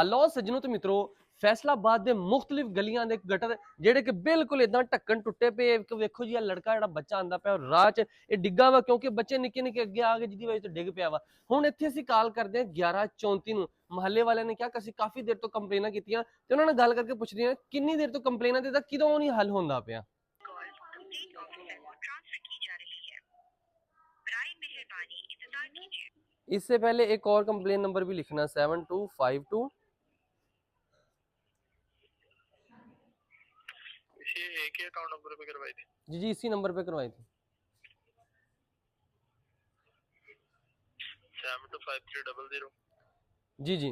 ਲਓ ਸੱਜਣੋ ਤੇ ਮਿੱਤਰੋ, ਫੈਸਲਾਬਾਦ ਦੇ ਮੁxtਲਿਫ ਗਲੀਆਂ ਦੇ ਗਟਰ ਜਿਹੜੇ ਕਿ ਬਿਲਕੁਲ ਇਦਾਂ ਢੱਕਣ ਟੁੱਟੇ ਪਏ। ਇੱਕ ਵੇਖੋ ਜੀ, ਇਹ ਲੜਕਾ ਜਿਹੜਾ ਬੱਚਾ ਆਂਦਾ ਪਿਆ ਰਾਹ 'ਚ ਇਹ ਡਿੱਗਾ ਵਾ, ਕਿਉਂਕਿ ਬੱਚੇ ਨਿੱਕੇ ਨਿੱਕੇ ਅੱਗੇ ਆ ਗਏ ਜਿਹਦੀ ਵਜ੍ਹਾ ਤੋਂ ਡਿੱਗ ਪਿਆ ਵਾ। ਹੁਣ ਇੱਥੇ ਅਸੀਂ ਕਾਲ ਕਰਦੇ ਹਾਂ 1134 ਨੂੰ। ਮਹੱਲੇ ਵਾਲਿਆਂ ਨੇ ਕਿਹਾ ਕਿ ਅਸੀਂ ਕਾਫੀ ਦੇਰ ਤੋਂ ਕੰਪਲੇਨਾਂ ਕੀਤੀਆਂ ਤੇ ਉਹਨਾਂ ਨਾਲ ਗੱਲ ਕਰਕੇ ਪੁੱਛਦੇ ਹਾਂ ਕਿੰਨੀ ਦੇਰ ਤੋਂ ਕੰਪਲੇਨਾਂ ਦੇ ਤਾਂ ਕਿਦੋਂ ਨਹੀਂ ਹੱਲ ਹੁੰਦਾ ਪਿਆ। इससे पहले एक और कंप्लेन नंबर भी लिखना 7252। एक ही अकाउंट नंबर पे करवाई थी? जी जी, इसी नंबर पे करवाई थी। 725300। जी जी,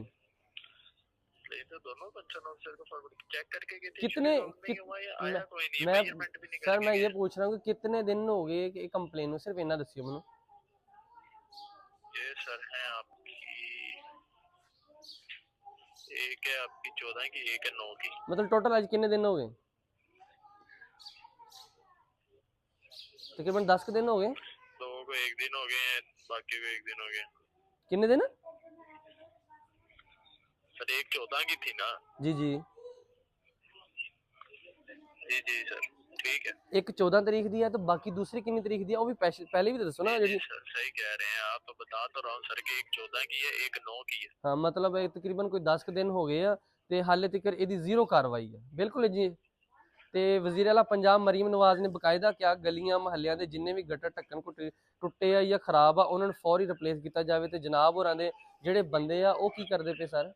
तो दोनों ऑफिसर को फॉरवर्ड चेक करके गए थे। कितने आया कोई नहीं, मैं मेजरमेंट भी नहीं सर मैं करके ये पूछ रहा हूँ कि कितने दिन हो गए कि कंप्लेन हो, सिर्फ इतना दसियो मैनू। ये सर है आपकी, एक है आपकी 14 की, एक है 9 की। मतलब टोटल आज कितने दिन हो गए? तकरीबन 10 दिन हो गए। दो को एक दिन हो गए, बाकी को एक दिन हो गए। कितने दिन? सर एक 14 की थी ना? जी जी जी जी सर, ठीक है। एक 14 तारीख दी है, तो बाकी दूसरी कितनी तारीख दी है वो भी पहले भी तो दसो ना। जी सर सही कह रहे हैं आप, बता तो रहा हूँ सर कि एक 14 की है, एक 9 की है। हाँ मतलब तकरीबन कोई 10 दिन हो गए आ ते हाले तक ਇਹਦੀ ਜ਼ੀਰੋ ਕਾਰਵਾਈ ਹੈ। ਬਿਲਕੁਲ ਜੀ। ਤੇ ਵਜ਼ੀਰ ਆਲਾ ਪੰਜਾਬ ਮਰੀਮ ਨਵਾਜ਼ ਨੇ ਬਕਾਇਦਾ ਕਿਹਾ ਗਲੀਆਂ ਮਹੱਲਿਆਂ ਦੇ ਜਿੰਨੇ ਵੀ ਗਟਰ ਢੱਕਣ ਟੁੱਟੇ ਆ ਜਾਂ ਖਰਾਬ ਆ ਉਹਨਾਂ ਨੂੰ ਫੌਰੀ ਰਿਪਲੇਸ ਕੀਤਾ ਜਾਵੇ। ਤੇ ਜਨਾਬ ਹੋਰਾਂ ਦੇ ਜਿਹੜੇ ਬੰਦੇ ਆ ਉਹ ਕੀ ਕਰਦੇ ਪਏ ਸਰ?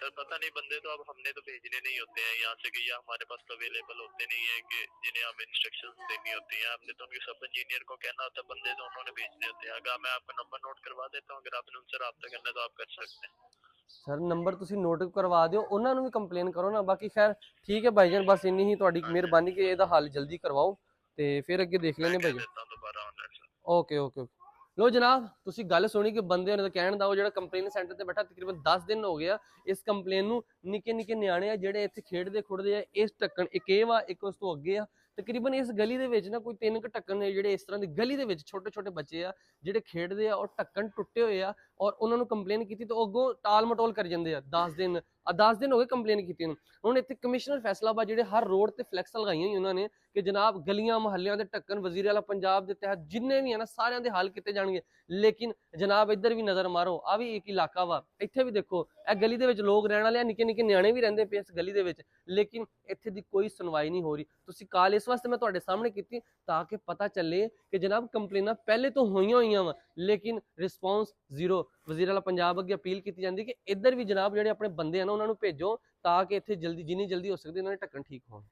सर पता नहीं, बंदे तो अब हमने तो भेजने नहीं होते हैं यहाँ से, कि या हमारे पास तो अवेलेबल होते नहीं है कि जिन्हें हम इंस्ट्रक्शंस देनी होती हैं। हमने तो उनके सब इंजीनियर को कहना होता है, बंदे तो उन्होंने भेजने होते हैं। अगर मैं आपका नंबर नोट करवा देता हूँ, अगर आपने उनसे रब्ता करना है तो आप कर सकते हैं। सर नंबर ਤੁਸੀਂ ਨੋਟ ਕਰਵਾ ਦਿਓ, ਉਹਨਾਂ ਨੂੰ ਵੀ ਕੰਪਲੇਨ ਕਰੋ ਨਾ। ਬਾਕੀ ਖੈਰ ਠੀਕ ਹੈ ਭਾਈਜਾਨ, ਬਸ ਇੰਨੀ ਹੀ ਤੁਹਾਡੀ ਮਿਹਰਬਾਨੀ ਕਿ ਇਹਦਾ ਹੱਲ ਜਲਦੀ ਕਰਵਾਓ ਤੇ ਫਿਰ ਅੱਗੇ ਦੇਖ ਲੈਣੇ ਭਾਈਜਾਨ। Okay okay. ਲੋ ਜਨਾਬ, ਤੁਸੀਂ ਗੱਲ ਸੁਣੀ ਕਿ ਬੰਦੇ ਉਹਨਾਂ ਦਾ ਕਹਿਣ ਦਾ ਉਹ ਜਿਹੜਾ ਕੰਪਲੇਨ ਸੈਂਟਰ ਤੇ ਬੈਠਾ ਤਕਰੀਬਨ 10 ਦਿਨ ਹੋ ਗਿਆ ਇਸ ਕੰਪਲੇਨ ਨੂੰ। ਨਿੱਕੇ ਨਿੱਕੇ ਨਿਆਣੇ ਆ ਜਿਹੜੇ ਇੱਥੇ ਖੇਡਦੇ ਖੁੱਡਦੇ ਆ, ਇਸ ਢੱਕਣ ਇੱਕ ਇਹ ਵਾ, ਇੱਕ ਉਸ ਤੋਂ ਅੱਗੇ ਆ। ਤਕਰੀਬਨ ਇਸ ਗਲੀ ਦੇ ਵਿੱਚ ਨਾ ਕੋਈ 3 ਢੱਕਣ ਨੇ ਜਿਹੜੇ ਇਸ ਤਰ੍ਹਾਂ ਦੀ ਗਲੀ ਦੇ ਵਿੱਚ ਛੋਟੇ ਛੋਟੇ ਬੱਚੇ ਆ ਜਿਹੜੇ ਖੇਡਦੇ ਆ, ਔਰ ਢੱਕਣ ਟੁੱਟੇ ਹੋਏ ਆ। ਔਰ ਉਹਨਾਂ ਨੂੰ ਕੰਪਲੇਨ ਕੀਤੀ ਤਾਂ ਅੱਗੋਂ ਟਾਲ ਮਟੋਲ ਕਰ ਜਾਂਦੇ ਆ। 10 ਦਿਨ ਹੋ ਗਏ ਕੰਪਲੇਨ ਕੀਤੀ ਨੂੰ। ਹੁਣ ਇੱਥੇ ਕਮਿਸ਼ਨਰ ਫੈਸਲਾਬਾਦ ਜਿਹੜੇ ਹਰ ਰੋਡ ਤੇ ਫਲੈਕਸ ਲਗਾਈਆਂ ਹੋਈ ਉਹਨਾਂ ਨੇ ਕਿ ਜਨਾਬ ਗਲੀਆਂ ਮੁਹੱਲਿਆਂ ਦੇ ਢੱਕਣ ਵਜ਼ੀਰ ਆਲਾ ਪੰਜਾਬ ਦੇ ਤਹਿਤ ਜਿੰਨੇ ਵੀ ਆ ਨਾ ਸਾਰਿਆਂ ਦੇ ਹੱਲ ਕੀਤੇ ਜਾਣਗੇ। ਲੇਕਿਨ ਜਨਾਬ ਇੱਧਰ ਵੀ ਨਜ਼ਰ ਮਾਰੋ, ਆ ਵੀ ਇੱਕ ਇਲਾਕਾ ਵਾ, ਇੱਥੇ ਵੀ ਦੇਖੋ ਇਹ ਗਲੀ ਦੇ ਵਿੱਚ ਲੋਕ ਰਹਿਣ ਵਾਲੇ ਆ, ਨਿੱਕੇ ਨਿੱਕੇ ਨਿਆਣੇ ਵੀ ਰਹਿੰਦੇ ਪਏ ਇਸ ਗਲੀ ਦੇ ਵਿੱਚ, ਲੇਕਿਨ ਇੱਥੇ ਦੀ ਕੋਈ ਸੁਣਵਾਈ ਨਹੀਂ ਹੋ ਰਹੀ। ਤੁਸੀਂ ਕਾਲ ਇਸ ਵਾਸਤੇ ਮੈਂ ਤੁਹਾਡੇ ਸਾਹਮਣੇ ਕੀਤੀ ਤਾਂ ਕਿ ਪਤਾ ਚੱਲੇ ਕਿ ਜਨਾਬ ਕੰਪਲੇਨਾਂ ਪਹਿਲੇ ਤੋਂ ਹੋਈਆਂ ਵਾ, ਲੇਕਿਨ ਰਿਸਪੌਂਸ ਜ਼ੀਰੋ। ਵਜ਼ੀਰ ਆਲਾ ਪੰਜਾਬ ਅੱਗੇ ਅਪੀਲ ਕੀਤੀ ਜਾਂਦੀ ਕਿ ਇੱਧਰ ਵੀ ਜਨਾਬ ਜਿਹੜੇ ਆਪਣੇ ਬੰਦੇ ਆ ਨਾ ਉਹਨਾਂ ਨੂੰ ਭੇਜੋ ਤਾਂ ਕਿ ਇੱਥੇ ਜਲਦੀ ਜਿੰਨੀ ਜਲਦੀ ਹੋ ਸਕਦੀ ਇਹਨਾਂ ਦੇ ਢੱਕਣ ਠੀਕ ਹੋਣ।